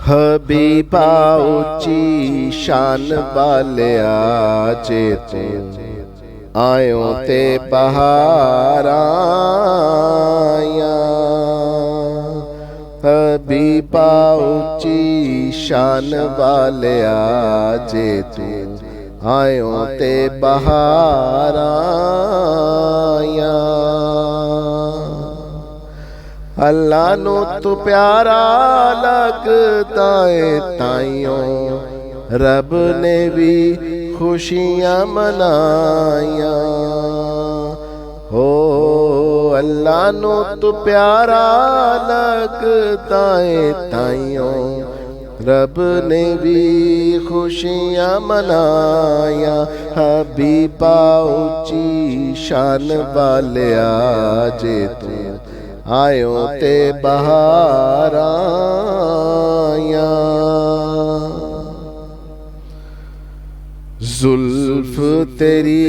Habiba ऊंची शान वालिया जे तू आयो ते बहार आया। हबीबा ऊंची शान वालिया जे तू आयो ते बहार आया। अल्लाह नू तू प्यारा लगदा है ताइयों रब ने भी खुशियां मनाया। हो अल्लाह नू तू प्यारा लगदा है ताइयों रब ने भी खुशियां मनाया। हबीबा ऊंची शान वालिया जे तू आयो ते बहार आया। जुल्फ तेरी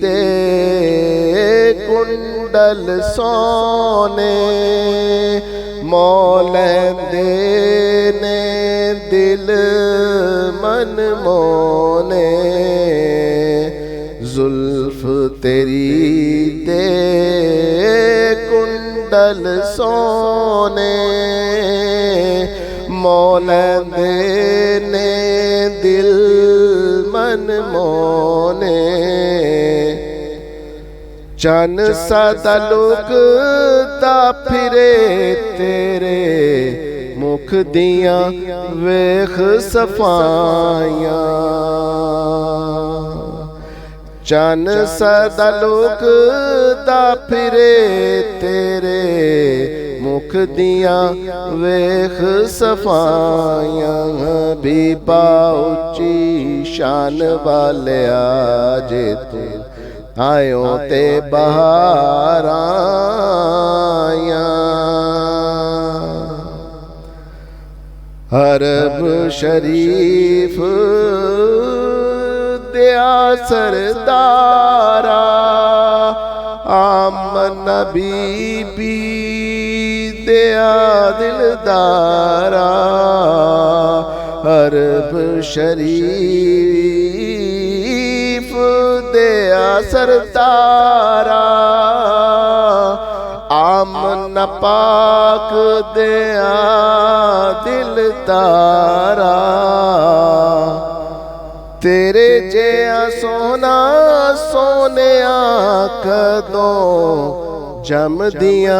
दे कुंडल सोने मौलैंदे ने दिल मन मोने। जुल्फ तेरी दे कुंडल सोने मौलैंदे ने दिल मन मोने। चन सदा लुकदा फिरे तेरे मुख दियां वेख सफाइयां। चन सदा लुकदा फिरे तेरे मुख दियां वेख सफाइयां। हबीबा ऊंची शान वालिया जे तू आयो ते बहार आया। अरब शरीफ दिया सरदारा आमन बीबी दिया दिलदारा। अरब शरीफ दिया सरदारा आमन पाक दिया दिलदारा। तेरे जिया सोना सोनिया कदों जम दिया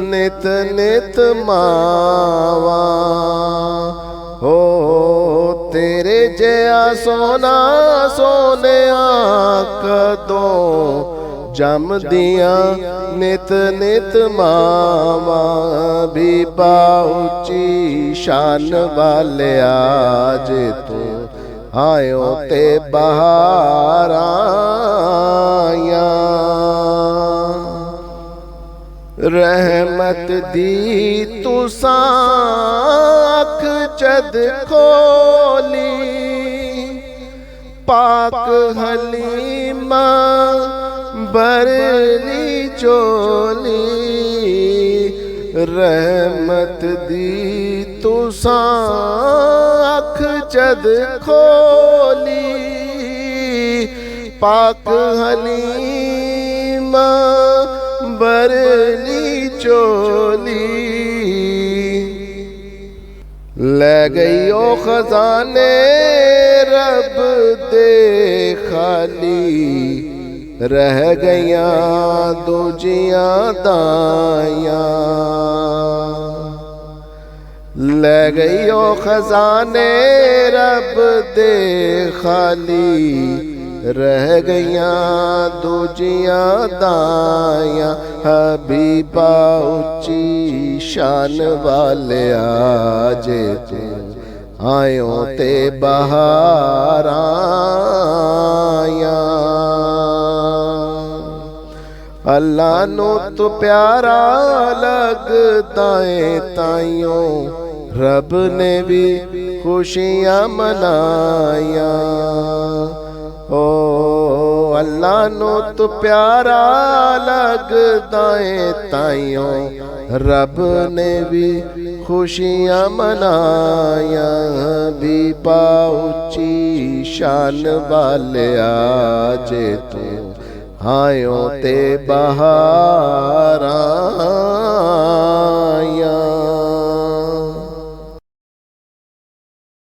नित नित मावा। हो तेरे जिया सोना सोनिया कदों जम दिया नित नित मावा। हबीबा ऊंची शान वालिया जे तू आयो ते बहार आया। रहमत दी तुसां अख जद खोली पाक हलीमा बरनी चोली। रहमत दी तुसां अख जद खोली पाक हलीमा बरनी चोली। ले गई ओ खजाने रब दे खाली रह गईया दूजियां दाइयां। ले गई ओ खजाने रब दे खाली रह गईया दूजियां दाइयां। हबीबा ऊंची शान वालिया जे तू आयो ते बहार आया। अल्लाह नू तू प्यारा लगदा है ताइयों रब ने भी खुशियां मनाया। ओ ਅੱਲਾ ਨੂੰ ਤੂੰ ਪਿਆਰਾ ਲੱਗਦਾ ਏ ਤਾਈਓ ਰੱਬ ਨੇ ਵੀ ਖੁਸ਼ੀਆਂ ਮਨਾਈਆਂ। ਬੀਬਾ ਉੱਚੀ ਸ਼ਾਨ ਵਾਲਿਆ ਜੇ ਤੂੰ ਆਇਓ ਤੇ ਬਹਾਰਾਂ